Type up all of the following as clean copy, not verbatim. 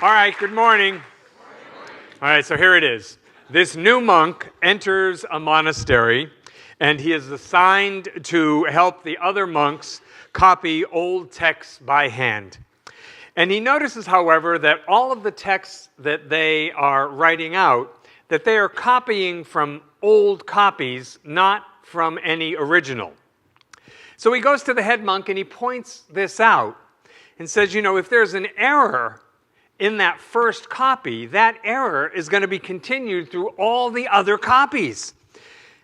All right, good morning. All right, so here it is. This new monk enters a monastery, and he is assigned to help the other monks copy old texts by hand. And he notices, however, that all of the texts that they are writing out, that they are copying from old copies, not from any original. So he goes to the head monk and he points this out and says, you know, if there's an error in that first copy, that error is going to be continued through all the other copies.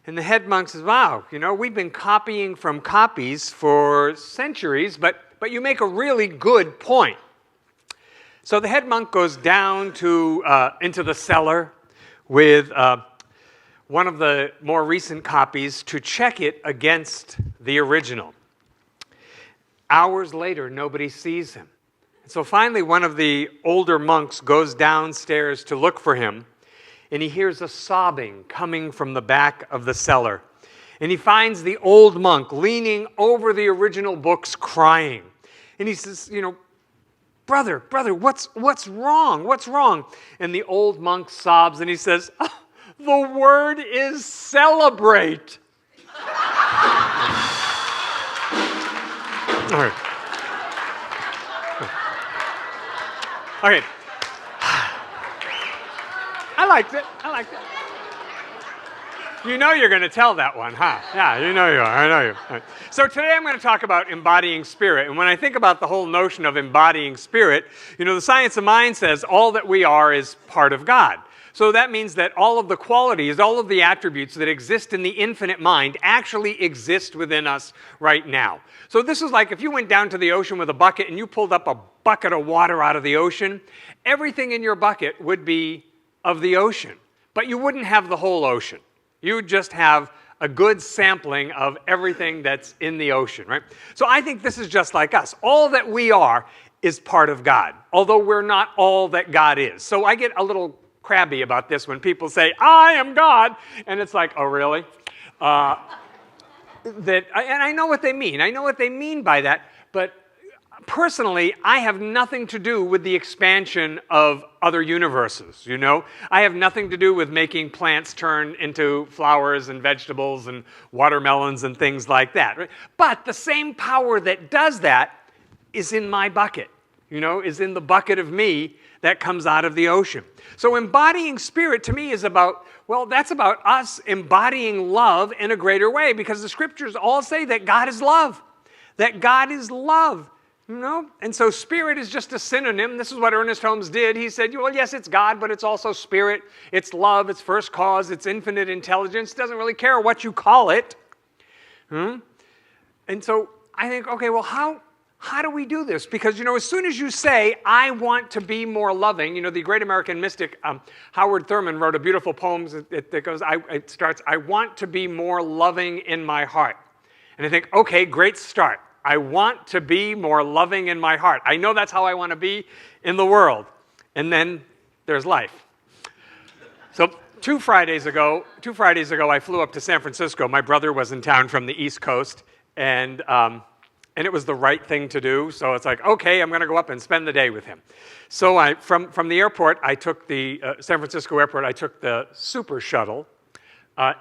And the head monk says, wow, you know, we've been copying from copies for centuries, but you make a really good point. So the head monk goes down into the cellar with one of the more recent copies to check it against the original. Hours later, nobody sees him. So finally, one of the older monks goes downstairs to look for him, and he hears a sobbing coming from the back of the cellar. And he finds the old monk leaning over the original books crying. And he says, you know, brother, what's wrong? What's wrong? And the old monk sobs and he says, oh, the word is celebrate. All right. Okay. I liked it. You know you're going to tell that one, huh? Yeah, you know you are. I know you. Right. So today I'm going to talk about embodying spirit. And when I think about the whole notion of embodying spirit, you know, the science of mind says all that we are is part of God. So that means that all of the qualities, all of the attributes that exist in the infinite mind actually exist within us right now. So this is like if you went down to the ocean with a bucket and you pulled up a bucket of water out of the ocean, everything in your bucket would be of the ocean, but you wouldn't have the whole ocean. You would just have a good sampling of everything that's in the ocean, right? So I think this is just like us. All that we are is part of God, although we're not all that God is. So I get a little crabby about this when people say, I am God, and it's like, oh, really? And I know what they mean. I know what they mean by that, but personally, I have nothing to do with the expansion of other universes, you know? I have nothing to do with making plants turn into flowers and vegetables and watermelons and things like that, right? But the same power that does that is in my bucket, you know, is in the bucket of me that comes out of the ocean. So embodying spirit to me is about, well, that's about us embodying love in a greater way, because the scriptures all say that God is love, that God is love, you know? And so spirit is just a synonym. This is what Ernest Holmes did. He said, well, yes, it's God, but it's also spirit. It's love, it's first cause, it's infinite intelligence. It doesn't really care what you call it. And so I think, okay, well, how do we do this? Because, you know, as soon as you say, I want to be more loving, you know, the great American mystic Howard Thurman wrote a beautiful poem that goes, it starts, I want to be more loving in my heart. And I think, okay, great start. I want to be more loving in my heart. I know that's how I want to be in the world. And then there's life. So two Fridays ago, I flew up to San Francisco. My brother was in town from the East Coast, and it was the right thing to do. So it's like, okay, I'm going to go up and spend the day with him. So from the airport, I took the San Francisco airport, I took the super shuttle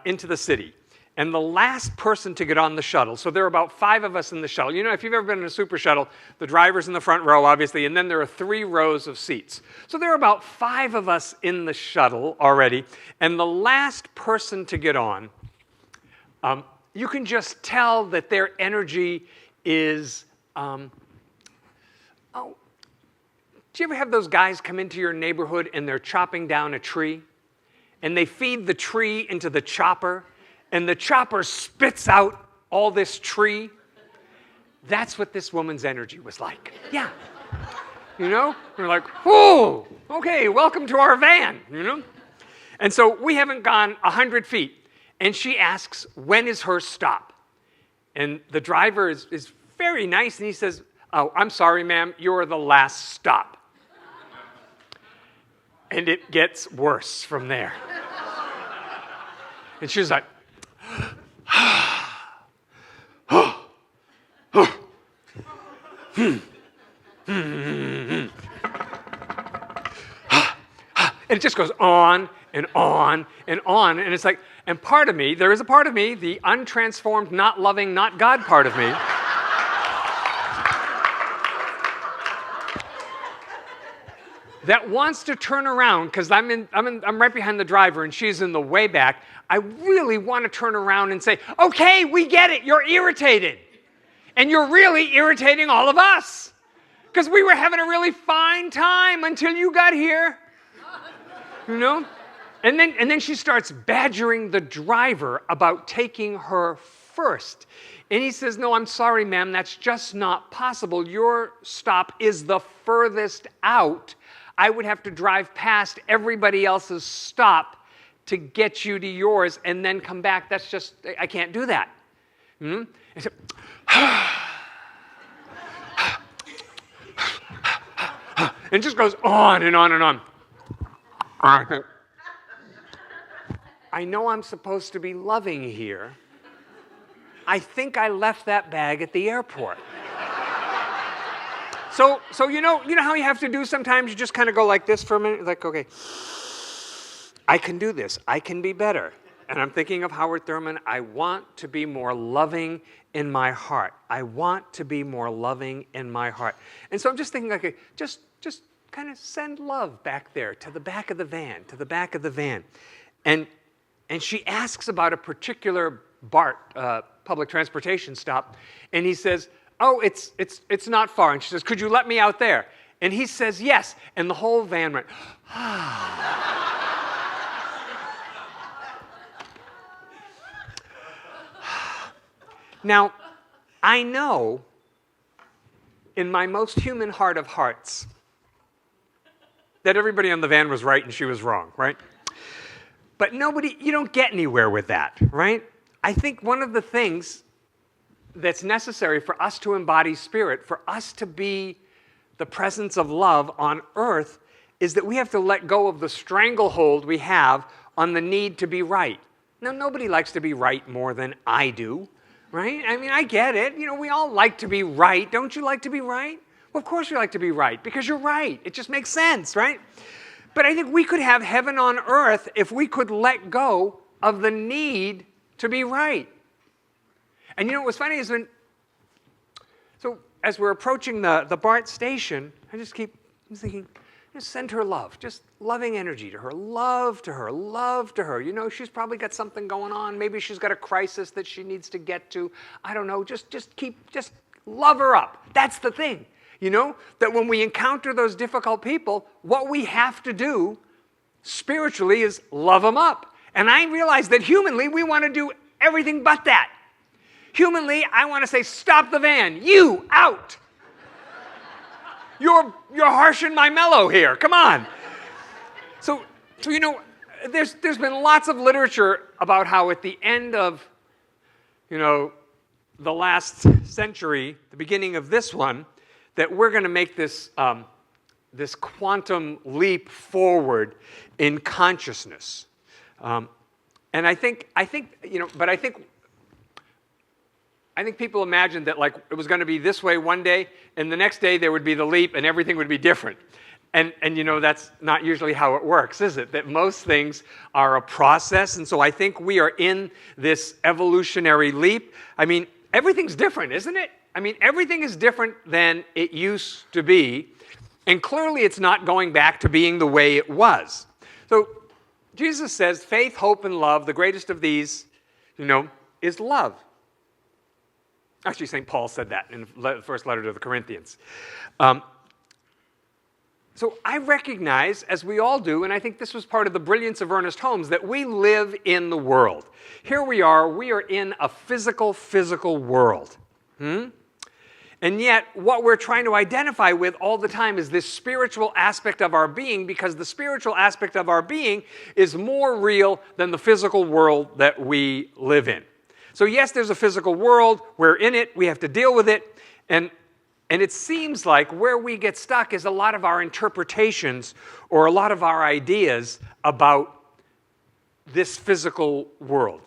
into the city. And the last person to get on the shuttle, so there are about 5 of us in the shuttle. You know, if you've ever been in a super shuttle, the driver's in the front row, obviously, and then there are 3 rows of seats. So there are about 5 of us in the shuttle already. And the last person to get on, you can just tell that their energy is, do you ever have those guys come into your neighborhood and they're chopping down a tree? And they feed the tree into the chopper, and the chopper spits out all this tree? That's what this woman's energy was like. Yeah. You know? We're like, whoa, okay, welcome to our van, you know? And so we haven't gone 100 feet, and she asks, when is her stop? And the driver is very nice, and he says, oh, I'm sorry, ma'am, you're the last stop. And it gets worse from there. And she's like, And it just goes on and on and on. And it's like, and part of me, there is a part of me, the untransformed, not loving, not God part of me, that wants to turn around, because I'm right behind the driver and she's in the way back. I really want to turn around and say, okay, we get it, you're irritated. And you're really irritating all of us. Because we were having a really fine time until you got here. You know? And then she starts badgering the driver about taking her first. And he says, no, I'm sorry, ma'am, that's just not possible. Your stop is the furthest out. I would have to drive past everybody else's stop to get you to yours and then come back. That's just, I can't do that. And so, and it just goes on and on and on. I know I'm supposed to be loving here. I think I left that bag at the airport. So you know how you have to do sometimes? You just kind of go like this for a minute, like, okay, I can do this. I can be better. And I'm thinking of Howard Thurman. I want to be more loving in my heart. I want to be more loving in my heart. And so I'm just thinking, like, just kind of send love back there to the back of the van, to the back of the van. And she asks about a particular BART, public transportation stop, and he says, oh, it's not far. And she says, could you let me out there? And he says, yes. And the whole van went, Now, I know in my most human heart of hearts that everybody on the van was right and she was wrong, right? But you don't get anywhere with that, right? I think one of the things that's necessary for us to embody spirit, for us to be the presence of love on earth, is that we have to let go of the stranglehold we have on the need to be right. Now, nobody likes to be right more than I do, right? I mean, I get it. You know, we all like to be right. Don't you like to be right? Well, of course you like to be right, because you're right. It just makes sense, right? But I think we could have heaven on earth if we could let go of the need to be right. And you know what was funny is so as we're approaching the BART station, I just keep thinking, just send her love, just loving energy to her, love to her, love to her. You know, she's probably got something going on. Maybe she's got a crisis that she needs to get to. I don't know, just love her up. That's the thing, you know, that when we encounter those difficult people, what we have to do spiritually is love them up. And I realize that humanly, we want to do everything but that. Humanly, I want to say, stop the van. You, out. You're harshing my mellow here. Come on. So you know, there's been lots of literature about how at the end of, you know, the last century, the beginning of this one, that we're going to make this this quantum leap forward in consciousness. And I think you know, but I think people imagined that, like, it was going to be this way one day, and the next day there would be the leap, and everything would be different. And you know, that's not usually how it works, is it? That most things are a process, and so I think we are in this evolutionary leap. I mean, everything's different, isn't it? I mean, everything is different than it used to be, and clearly it's not going back to being the way it was. So Jesus says, faith, hope, and love, the greatest of these, you know, is love. Actually, St. Paul said that in the first letter to the Corinthians. So I recognize, as we all do, and I think this was part of the brilliance of Ernest Holmes, that we live in the world. Here we are in a physical world. And yet, what we're trying to identify with all the time is this spiritual aspect of our being, because the spiritual aspect of our being is more real than the physical world that we live in. So yes, there's a physical world, we're in it, we have to deal with it, and it seems like where we get stuck is a lot of our interpretations or a lot of our ideas about this physical world.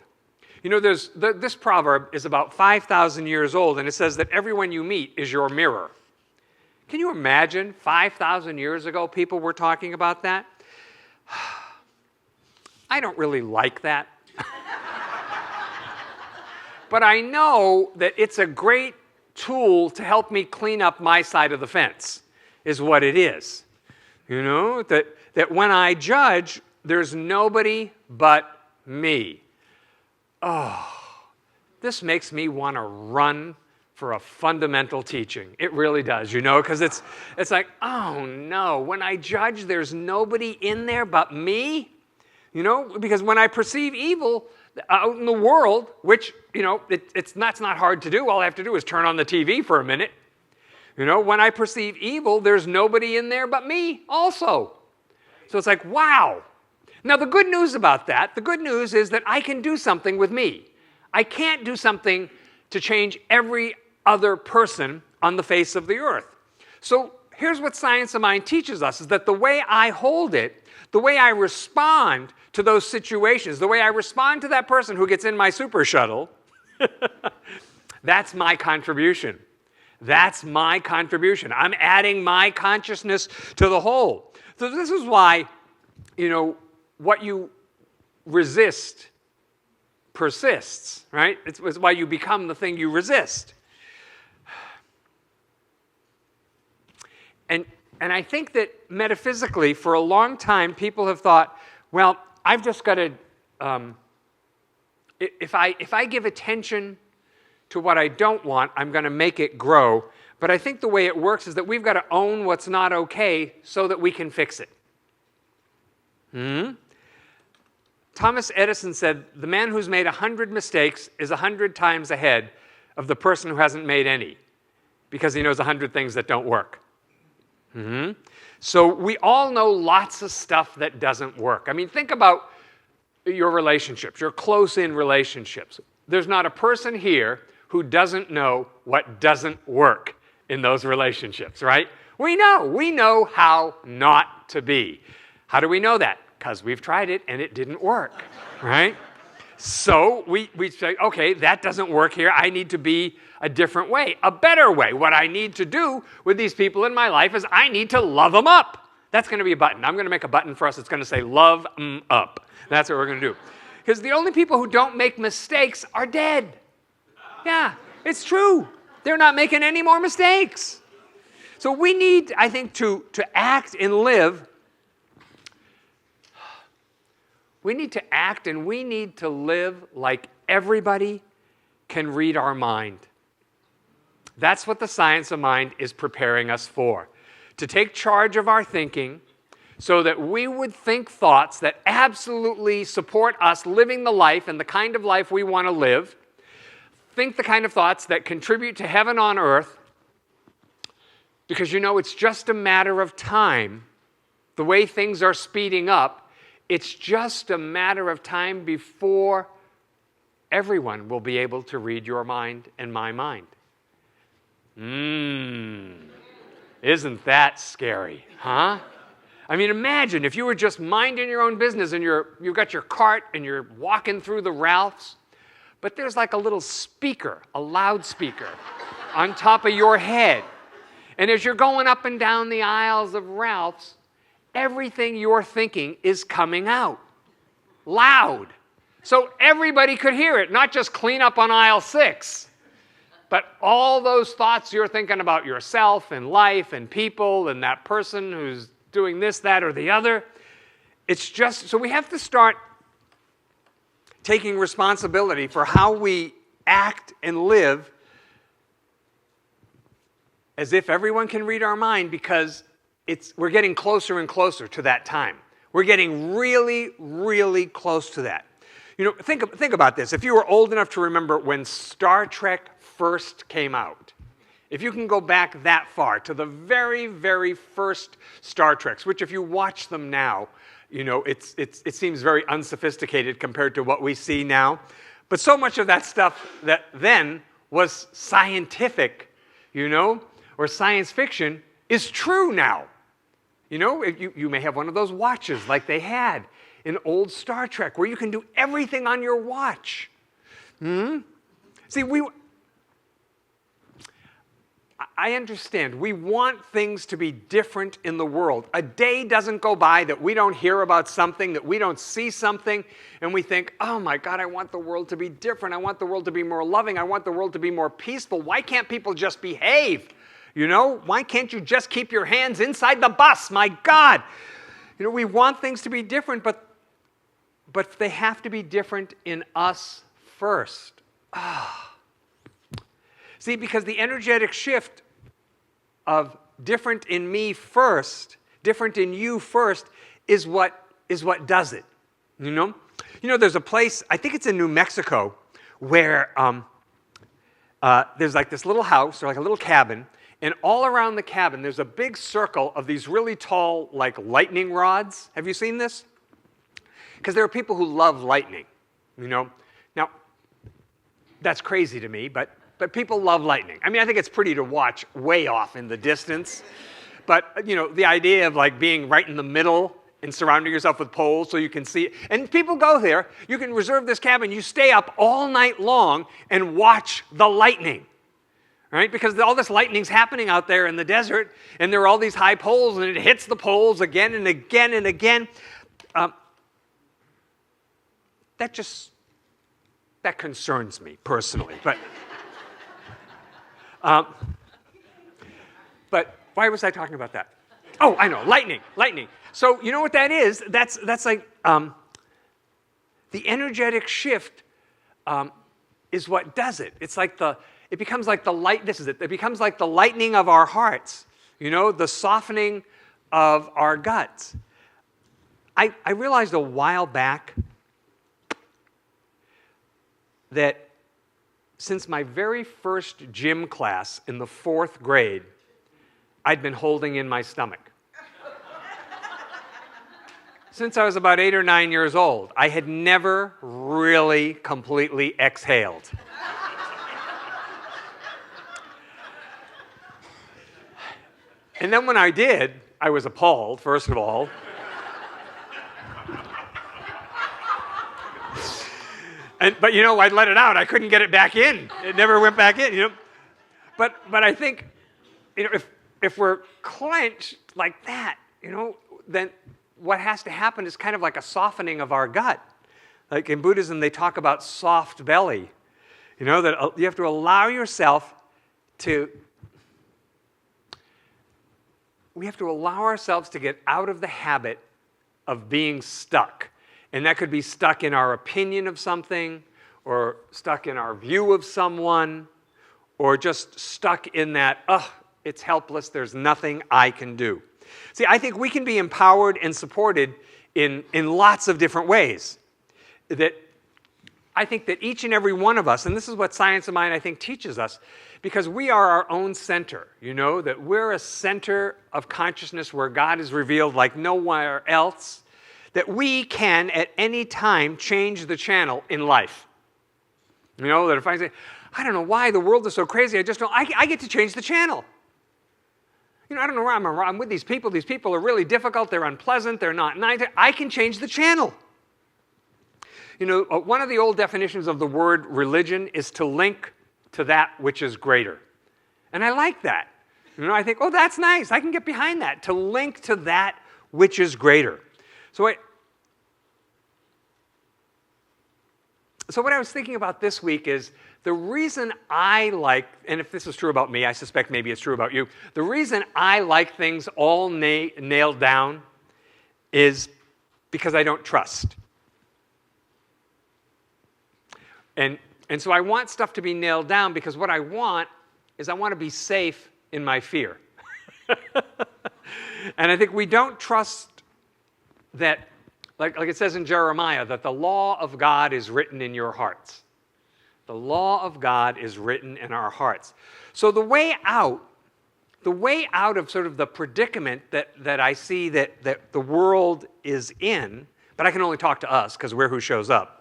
You know, this proverb is about 5,000 years old, and it says that everyone you meet is your mirror. Can you imagine 5,000 years ago people were talking about that? I don't really like that. But I know that it's a great tool to help me clean up my side of the fence, is what it is. You know, that when I judge, there's nobody but me. Oh, this makes me want to run for a fundamental teaching. It really does, you know, because it's like, oh no, when I judge, there's nobody in there but me. You know, because when I perceive evil out in the world, which, you know, that's not hard to do. All I have to do is turn on the TV for a minute. You know, when I perceive evil, there's nobody in there but me also. So it's like, wow. Now, the good news about that, the good news is that I can do something with me. I can't do something to change every other person on the face of the earth. So here's what Science of Mind teaches us, is that the way I hold it, the way I respond to those situations, the way I respond to that person who gets in my super shuttle, that's my contribution. That's my contribution. I'm adding my consciousness to the whole. So this is why, you know, what you resist persists, right? It's why you become the thing you resist. And I think that metaphysically, for a long time, people have thought, well, I've just got to, if I give attention to what I don't want, I'm going to make it grow. But I think the way it works is that we've got to own what's not okay so that we can fix it. Thomas Edison said, the man who's made 100 mistakes is 100 times ahead of the person who hasn't made any, because he knows 100 things that don't work. So we all know lots of stuff that doesn't work. I mean, think about your relationships, your close-in relationships. There's not a person here who doesn't know what doesn't work in those relationships, right? We know how not to be. How do we know that? Because we've tried it and it didn't work, right? So we say, okay, that doesn't work here. I need to be a different way, a better way. What I need to do with these people in my life is I need to love them up. That's going to be a button. I'm going to make a button for us. It's going to say love 'em up. That's what we're going to do. Because the only people who don't make mistakes are dead. Yeah, it's true. They're not making any more mistakes. So we need, I think, to act and live. We need to act and we need to live like everybody can read our mind. That's what the Science of Mind is preparing us for. To take charge of our thinking so that we would think thoughts that absolutely support us living the life and the kind of life we want to live. Think the kind of thoughts that contribute to heaven on earth. Because you know, it's just a matter of time. The way things are speeding up, it's just a matter of time before everyone will be able to read your mind and my mind. Isn't that scary, huh? I mean, imagine if you were just minding your own business and you've got your cart and you're walking through the Ralphs, but there's like a little speaker, a loudspeaker on top of your head. And as you're going up and down the aisles of Ralph's, everything you're thinking is coming out loud. So everybody could hear it, not just clean up on aisle 6. But all those thoughts you're thinking about yourself and life and people and that person who's doing this, that, or the other, it's just, so we have to start taking responsibility for how we act and live as if everyone can read our mind, because we're getting closer and closer to that time. We're getting really, really close to that. You know, think about this. If you were old enough to remember when Star Trek first came out, if you can go back that far to the very, very first Star Treks, which if you watch them now, you know, it seems very unsophisticated compared to what we see now. But so much of that stuff that then was scientific, you know, or science fiction is true now. You know, you may have one of those watches like they had in old Star Trek where you can do everything on your watch. See, I understand. We want things to be different in the world. A day doesn't go by that we don't hear about something, that we don't see something, and we think, oh my God, I want the world to be different. I want the world to be more loving. I want the world to be more peaceful. Why can't people just behave? You know, why can't you just keep your hands inside the bus? My God. You know, we want things to be different, but they have to be different in us first. See, because the energetic shift of different in me first, different in you first, is what does it. You know, there's a place, I think it's in New Mexico, where there's like this little house or like a little cabin, and all around the cabin there's a big circle of these really tall, like lightning rods. Have you seen this? Because there are people who love lightning. You know, now that's crazy to me, but people love lightning. I mean, I think it's pretty to watch way off in the distance. But, you know, the idea of like being right in the middle and surrounding yourself with poles so you can see it. And people go there. You can reserve this cabin. You stay up all night long and watch the lightning. Right? Because all this lightning's happening out there in the desert, and there are all these high poles, and it hits the poles again and again and again. That concerns me personally. But why was I talking about that? Oh, I know, lightning. So you know what that is? That's like the energetic shift is what does it. It becomes like the light. This is it. It becomes like the lightning of our hearts. You know, the softening of our guts. I realized a while back that since my very first gym class in the 4th grade, I'd been holding in my stomach. Since I was about 8 or 9 years old, I had never really completely exhaled. And then when I did, I was appalled, first of all. But, you know, I'd let it out. I couldn't get it back in. It never went back in, you know. But I think, you know, if we're clenched like that, you know, then what has to happen is kind of like a softening of our gut. Like in Buddhism, they talk about soft belly. You know, that you have to allow yourself to... We have to allow ourselves to get out of the habit of being stuck. And that could be stuck in our opinion of something, or stuck in our view of someone, or just stuck in that, it's helpless, there's nothing I can do. See, I think we can be empowered and supported in lots of different ways. I think that each and every one of us, and this is what Science of Mind, I think, teaches us, because we are our own center, you know, that we're a center of consciousness where God is revealed like nowhere else, that we can, at any time, change the channel in life. You know, that if I say, I don't know why the world is so crazy, I just don't, I get to change the channel. You know, I don't know why I'm with these people. These people are really difficult. They're unpleasant. They're not nice. I can change the channel. You know, one of the old definitions of the word religion is to link to that which is greater. And I like that. You know, I think, oh, that's nice. I can get behind that. To link to that which is greater. So what I was thinking about this week is the reason I like, and if this is true about me, I suspect maybe it's true about you, the reason I like things all nailed down is because I don't trust. And so I want stuff to be nailed down because what I want is I want to be safe in my fear. And I think we don't trust that, like it says in Jeremiah, that the law of God is written in your hearts. The law of God is written in our hearts. So the way out of sort of the predicament that I see that the world is in, but I can only talk to us because we're who shows up.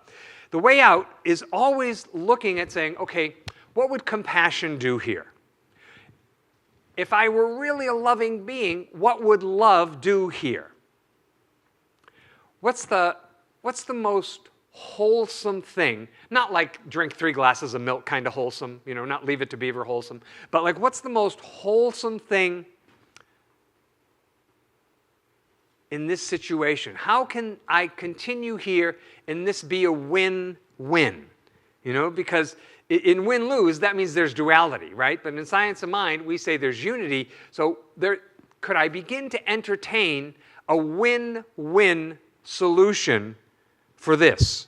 The way out is always looking at saying, okay, what would compassion do here? If I were really a loving being, what would love do here? What's the most wholesome thing, not like drink 3 glasses of milk kind of wholesome, not Leave It to Beaver wholesome, but like what's the most wholesome thing in this situation? How can I continue here and this be a win-win? Because in win-lose, that means there's duality, right? But in science of mind, we say there's unity. So could I begin to entertain a win-win solution for this?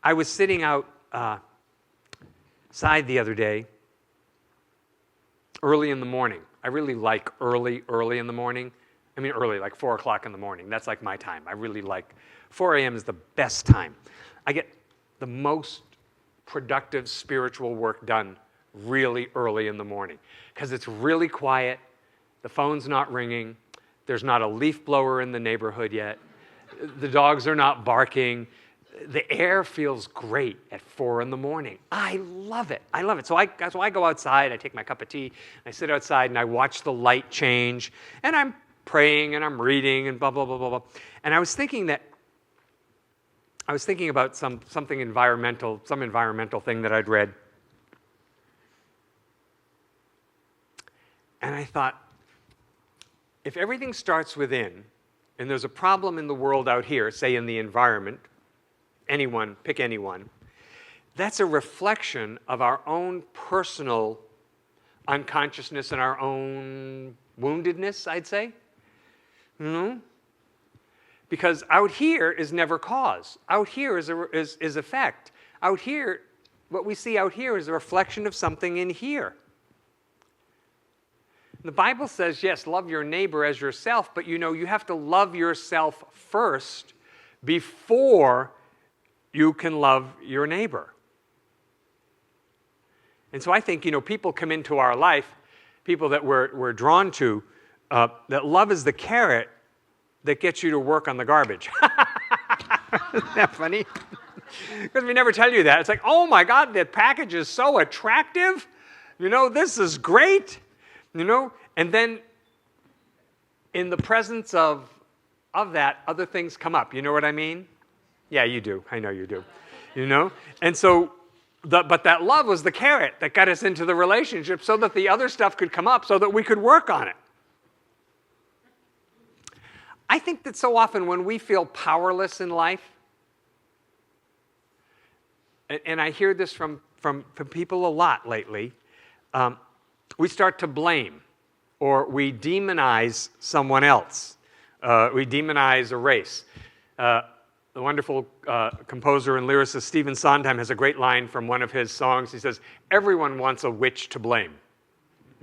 I was sitting outside the other day, early in the morning. I really like early in the morning. I mean early, like 4 o'clock in the morning. That's like my time. I really like 4 a.m. is the best time. I get the most productive spiritual work done really early in the morning because it's really quiet. The phone's not ringing. There's not a leaf blower in the neighborhood yet. The dogs are not barking. The air feels great at 4 in the morning. I love it. I love it. So I go outside. I take my cup of tea. I sit outside and I watch the light change. And I'm praying and I'm reading and blah, blah, blah, blah, blah. And I was thinking about some environmental thing that I'd read. And I thought, if everything starts within, and there's a problem in the world out here, say in the environment, anyone, pick anyone, that's a reflection of our own personal unconsciousness and our own woundedness, I'd say. Because out here is never cause. Out here is effect. Out here, what we see out here is a reflection of something in here. The Bible says, yes, love your neighbor as yourself, but you have to love yourself first before you can love your neighbor. And so I think, people come into our life, people that we're drawn to, that love is the carrot that gets you to work on the garbage. Isn't that funny? Because we never tell you that. It's like, oh my God, that package is so attractive. This is great. And then in the presence of that, other things come up. You know what I mean? Yeah, you do. I know you do. And so, but that love was the carrot that got us into the relationship so that the other stuff could come up so that we could work on it. I think that so often when we feel powerless in life, and I hear this from people a lot lately, we start to blame, or we demonize someone else. We demonize a race. The wonderful composer and lyricist Stephen Sondheim has a great line from one of his songs. He says, everyone wants a witch to blame.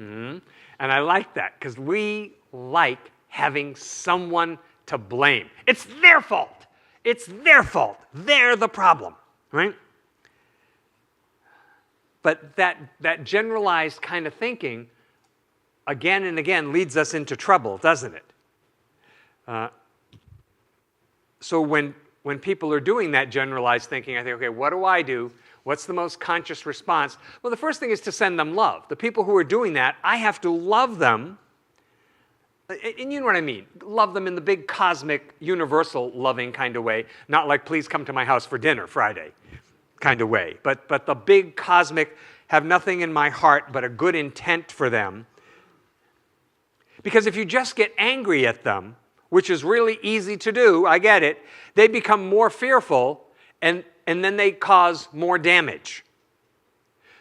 Mm-hmm. And I like that, because we like having someone to blame. It's their fault. It's their fault. They're the problem, right? But that generalized kind of thinking, again and again, leads us into trouble, doesn't it? So when people are doing that generalized thinking, I think, okay, what do I do? What's the most conscious response? Well, the first thing is to send them love. The people who are doing that, I have to love them. And you know what I mean. Love them in the big cosmic, universal loving kind of way. Not like, please come to my house for dinner Friday kind of way. But the big cosmic, have nothing in my heart but a good intent for them. Because if you just get angry at them, which is really easy to do, I get it, they become more fearful and then they cause more damage.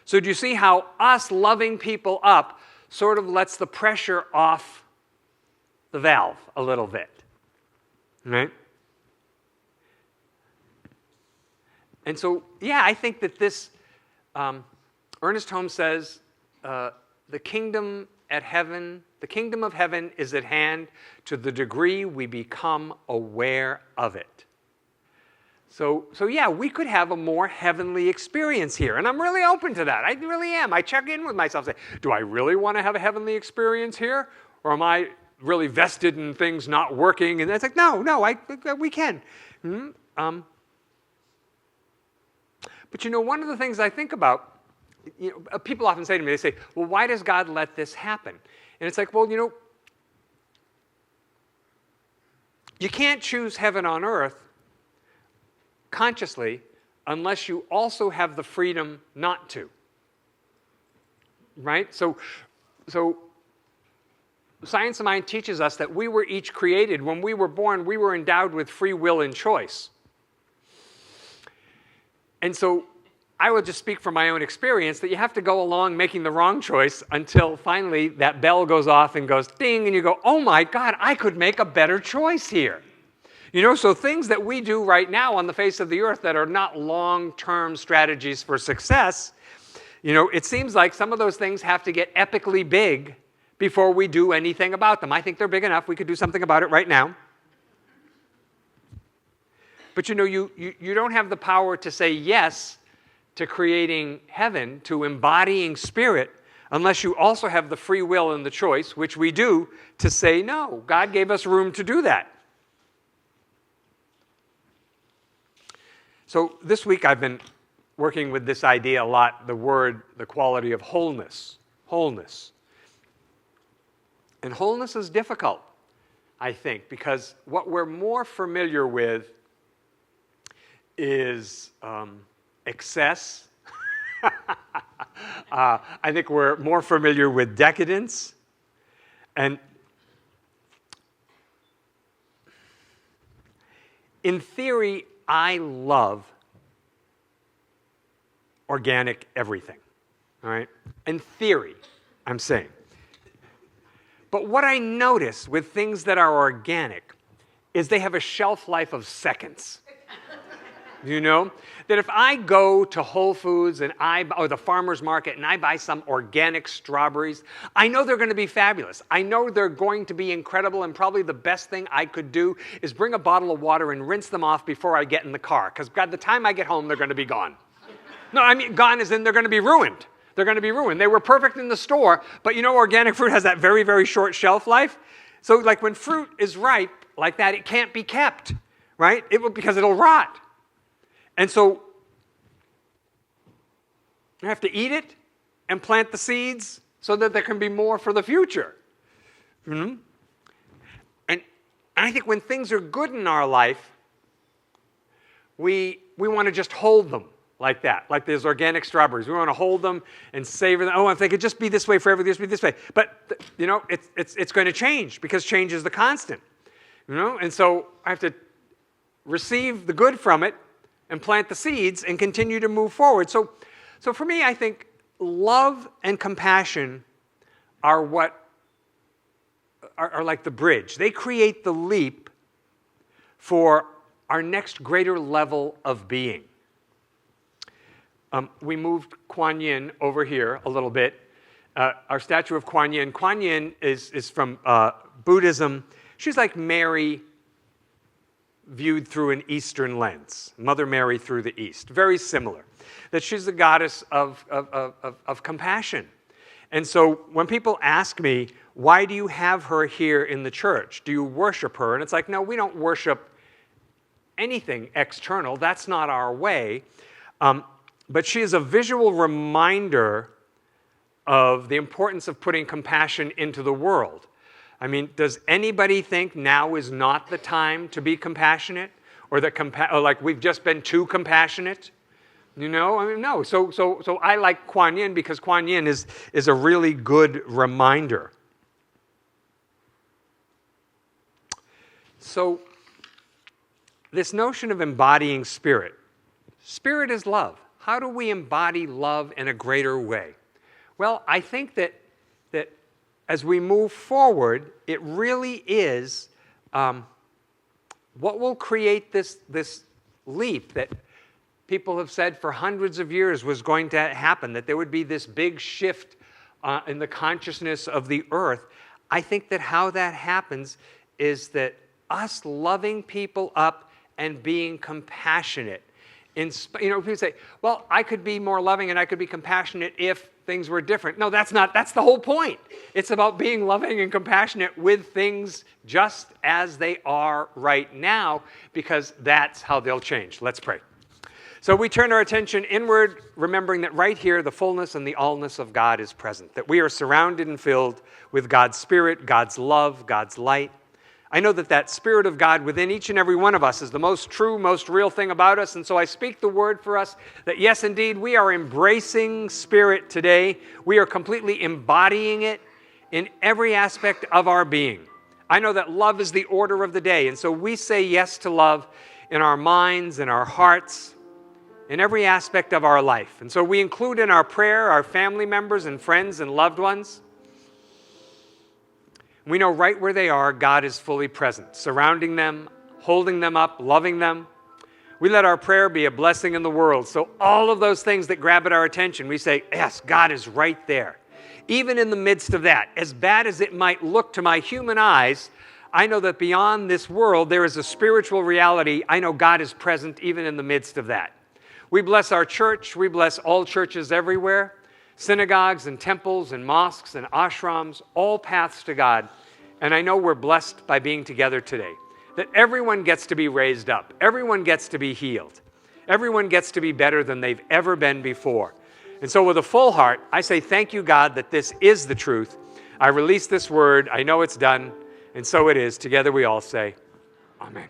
So do you see how us loving people up sort of lets the pressure off the valve a little bit, right? And so, yeah, I think that this, Ernest Holmes says, the kingdom of heaven is at hand to the degree we become aware of it. So yeah, we could have a more heavenly experience here, and I'm really open to that. I really am. I check in with myself, say, do I really want to have a heavenly experience here, or am I really vested in things not working? And it's like, no, we can. Mm-hmm. But one of the things I think about, people often say to me, they say, well, why does God let this happen? And it's like, well, you can't choose heaven on earth consciously unless you also have the freedom not to. Right? So Science of Mind teaches us that we were each created. When we were born, we were endowed with free will and choice. And so I will just speak from my own experience that you have to go along making the wrong choice until finally that bell goes off and goes ding, and you go, oh my God, I could make a better choice here. You know, so things that we do right now on the face of the earth that are not long-term strategies for success, you know, it seems like some of those things have to get epically big before we do anything about them. I think they're big enough. We could do something about it right now. But you know, you don't have the power to say yes to creating heaven, to embodying spirit, unless you also have the free will and the choice, which we do, to say no. God gave us room to do that. So this week I've been working with this idea a lot, the quality of wholeness. Wholeness. And wholeness is difficult, I think, because what we're more familiar with is excess. I think we're more familiar with decadence. And in theory, I love organic everything. All right? In theory, I'm saying. But what I notice with things that are organic is they have a shelf life of seconds. You know? That if I go to Whole Foods or the farmer's market and I buy some organic strawberries, I know they're going to be fabulous. I know they're going to be incredible, and probably the best thing I could do is bring a bottle of water and rinse them off before I get in the car, because by the time I get home, they're going to be gone. No, I mean, gone as in they're going to be ruined. They're going to be ruined. They were perfect in the store, but you know organic fruit has that very, very short shelf life. So like when fruit is ripe like that, it can't be kept, right? Because it'll rot. And so you have to eat it and plant the seeds so that there can be more for the future. Mm-hmm. And I think when things are good in our life, we want to just hold them like that, like those organic strawberries. We want to hold them and savor them. Oh, if they could just be this way forever, just be this way. But, you know, it's going to change because change is the constant. You know, and so I have to receive the good from it and plant the seeds and continue to move forward. So for me, I think love and compassion are what are like the bridge. They create the leap for our next greater level of being. We moved Kuan Yin over here a little bit. Our statue of Kuan Yin. Kuan Yin is from Buddhism. She's like Mary viewed through an Eastern lens. Mother Mary through the East. Very similar. That she's the goddess of compassion. And so when people ask me, why do you have her here in the church? Do you worship her? And it's like, no, we don't worship anything external. That's not our way. But she is a visual reminder of the importance of putting compassion into the world. I mean, does anybody think now is not the time to be compassionate? Or that like we've just been too compassionate? You know, I mean, no. So I like Kuan Yin because Kuan Yin is a really good reminder. So this notion of embodying spirit. Spirit is love. How do we embody love in a greater way? Well, I think that as we move forward, it really is what will create this leap that people have said for hundreds of years was going to happen, that there would be this big shift in the consciousness of the earth. I think that how that happens is that us loving people up and being compassionate. You know, people say, well, I could be more loving and I could be compassionate if things were different. No, that's the whole point. It's about being loving and compassionate with things just as they are right now, because that's how they'll change. Let's pray. So we turn our attention inward, remembering that right here, the fullness and the allness of God is present, that we are surrounded and filled with God's Spirit, God's love, God's light. I know that that Spirit of God within each and every one of us is the most true, most real thing about us. And so I speak the word for us that yes, indeed, we are embracing Spirit today. We are completely embodying it in every aspect of our being. I know that love is the order of the day. And so we say yes to love in our minds, in our hearts, in every aspect of our life. And so we include in our prayer our family members and friends and loved ones. We know right where they are, God is fully present, surrounding them, holding them up, loving them. We let our prayer be a blessing in the world. So all of those things that grab at our attention, we say, yes, God is right there. Even in the midst of that, as bad as it might look to my human eyes, I know that beyond this world, there is a spiritual reality. I know God is present even in the midst of that. We bless our church. We bless all churches everywhere. Synagogues and temples and mosques and ashrams, all paths to God. And I know we're blessed by being together today. That everyone gets to be raised up. Everyone gets to be healed. Everyone gets to be better than they've ever been before. And so with a full heart, I say thank you, God, that this is the truth. I release this word. I know it's done. And so it is. Together we all say, Amen.